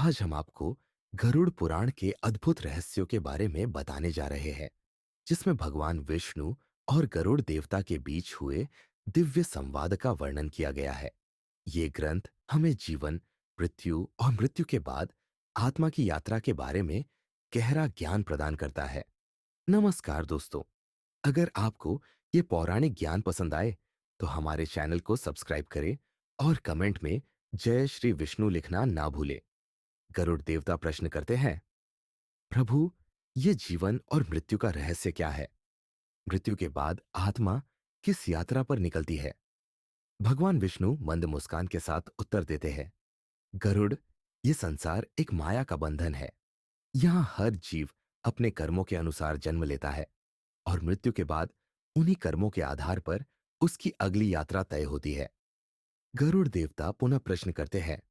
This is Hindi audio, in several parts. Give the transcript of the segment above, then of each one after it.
आज हम आपको गरुड़ पुराण के अद्भुत रहस्यों के बारे में बताने जा रहे हैं, जिसमें भगवान विष्णु और गरुड़ देवता के बीच हुए दिव्य संवाद का वर्णन किया गया है। ये ग्रंथ हमें जीवन, मृत्यु और मृत्यु के बाद आत्मा की यात्रा के बारे में गहरा ज्ञान प्रदान करता है। नमस्कार दोस्तों, अगर आपको ये पौराणिक ज्ञान पसंद आए, तो हमारे चैनल को सब्सक्राइब करें और कमेंट में जय श्री विष्णु लिखना ना भूलें। गरुड़ देवता प्रश्न करते हैं, प्रभु, ये जीवन और मृत्यु का रहस्य क्या है? मृत्यु के बाद आत्मा किस यात्रा पर निकलती है? भगवान विष्णु मंद मुस्कान के साथ उत्तर देते हैं, गरुड़, ये संसार एक माया का बंधन है। यहाँ हर जीव अपने कर्मों के अनुसार जन्म लेता है और मृत्यु के बाद उन्हीं कर्मों के आधार पर उसकी अगली यात्रा तय होती है। गरुड़ देवता पुनः प्रश्न करते हैं,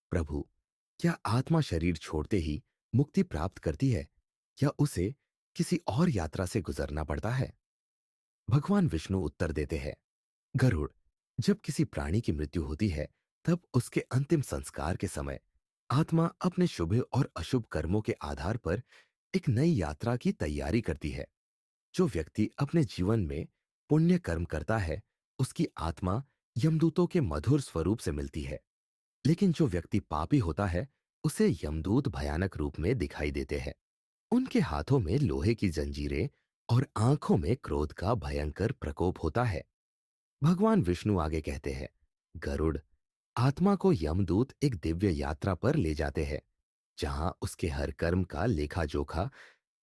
प्रभु, क्या आत्मा शरीर छोड़ते ही मुक्ति प्राप्त करती है या उसे किसी और यात्रा से गुजरना पड़ता है? भगवान विष्णु उत्तर देते हैं, गरुड़, जब किसी प्राणी की मृत्यु होती है, तब उसके अंतिम संस्कार के समय आत्मा अपने शुभ और अशुभ कर्मों के आधार पर एक नई यात्रा की तैयारी करती है। जो व्यक्ति अपने जीवन में पुण्य कर्म करता है, उसकी आत्मा यमदूतों के मधुर स्वरूप से मिलती है। लेकिन जो व्यक्ति पापी होता है, उसे यमदूत भयानक रूप में दिखाई देते हैं। उनके हाथों में लोहे की जंजीरें और आंखों में क्रोध का भयंकर प्रकोप होता है। भगवान विष्णु आगे कहते हैं, गरुड़, आत्मा को यमदूत एक दिव्य यात्रा पर ले जाते हैं, जहां उसके हर कर्म का लेखा जोखा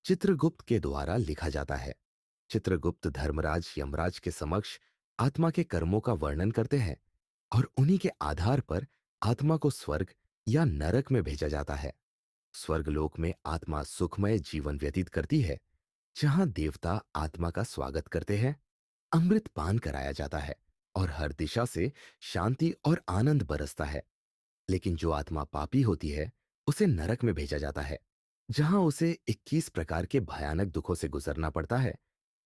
चित्रगुप्त के द्वारा लिखा जाता है। चित्रगुप्त धर्मराज यमराज के समक्ष आत्मा के कर्मों का वर्णन करते हैं और उन्हीं के आधार पर आत्मा को स्वर्ग या नरक में भेजा जाता है। स्वर्गलोक में आत्मा सुखमय जीवन व्यतीत करती है, जहां देवता आत्मा का स्वागत करते हैं, अमृत पान कराया जाता है और हर दिशा से शांति और आनंद बरसता है। लेकिन जो आत्मा पापी होती है, उसे नरक में भेजा जाता है, जहां उसे 21 प्रकार के भयानक दुखों से गुजरना पड़ता है,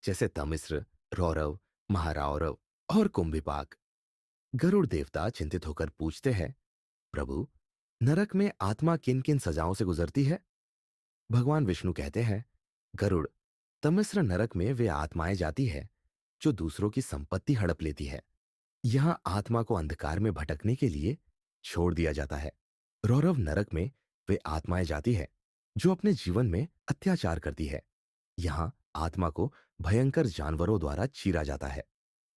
जैसे तमिश्र, रौरव, महारौरव और कुंभिपाक। गरुड़ देवता चिंतित होकर पूछते हैं, प्रभु, नरक में आत्मा किन किन सजाओं से गुजरती है? भगवान विष्णु कहते हैं, गरुड़, तमिश्र नरक में वे आत्माएं जाती है जो दूसरों की संपत्ति हड़प लेती है। यहां आत्मा को अंधकार में भटकने के लिए छोड़ दिया जाता है। रौरव नरक में वे आत्माएं जाती है जो अपने जीवन में अत्याचार करती है। यहां आत्मा को भयंकर जानवरों द्वारा चीरा जाता है।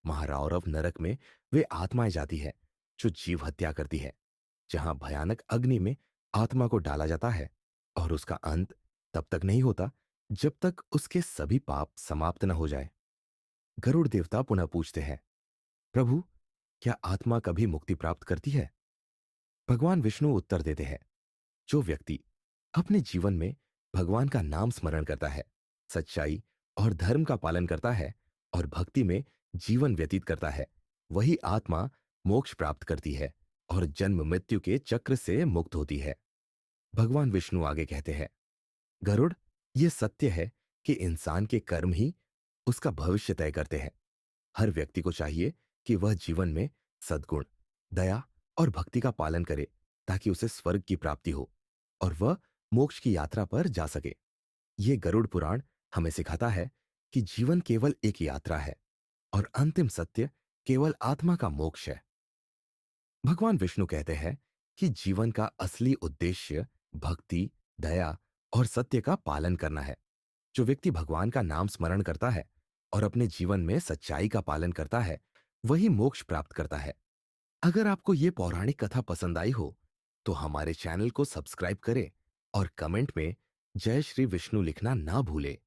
महारौरव नरक में वे आत्माएं जाती है जो जीव हत्या करती है, जहां भयानक अग्नि में आत्मा को डाला जाता है और उसका अंत तब तक नहीं होता जब तक उसके सभी पाप समाप्त न हो जाए। गरुड़ देवता पुनः पूछते हैं, प्रभु, क्या आत्मा कभी मुक्ति प्राप्त करती है? भगवान विष्णु उत्तर देते हैं, जो व्यक्ति अपने जीवन में भगवान का नाम स्मरण करता है, सच्चाई और धर्म का पालन करता है और भक्ति में जीवन व्यतीत करता है, वही आत्मा मोक्ष प्राप्त करती है और जन्म मृत्यु के चक्र से मुक्त होती है। भगवान विष्णु आगे कहते हैं, गरुड़, यह सत्य है कि इंसान के कर्म ही उसका भविष्य तय करते हैं। हर व्यक्ति को चाहिए कि वह जीवन में सद्गुण, दया और भक्ति का पालन करे, ताकि उसे स्वर्ग की प्राप्ति हो और वह मोक्ष की यात्रा पर जा सके। ये गरुड़ पुराण हमें सिखाता है कि जीवन केवल एक यात्रा है और अंतिम सत्य केवल आत्मा का मोक्ष है। भगवान विष्णु कहते हैं कि जीवन का असली उद्देश्य भक्ति, दया और सत्य का पालन करना है। जो व्यक्ति भगवान का नाम स्मरण करता है और अपने जीवन में सच्चाई का पालन करता है, वही मोक्ष प्राप्त करता है। अगर आपको ये पौराणिक कथा पसंद आई हो, तो हमारे चैनल को सब्सक्राइब करें और कमेंट में जय श्री विष्णु लिखना ना भूलें।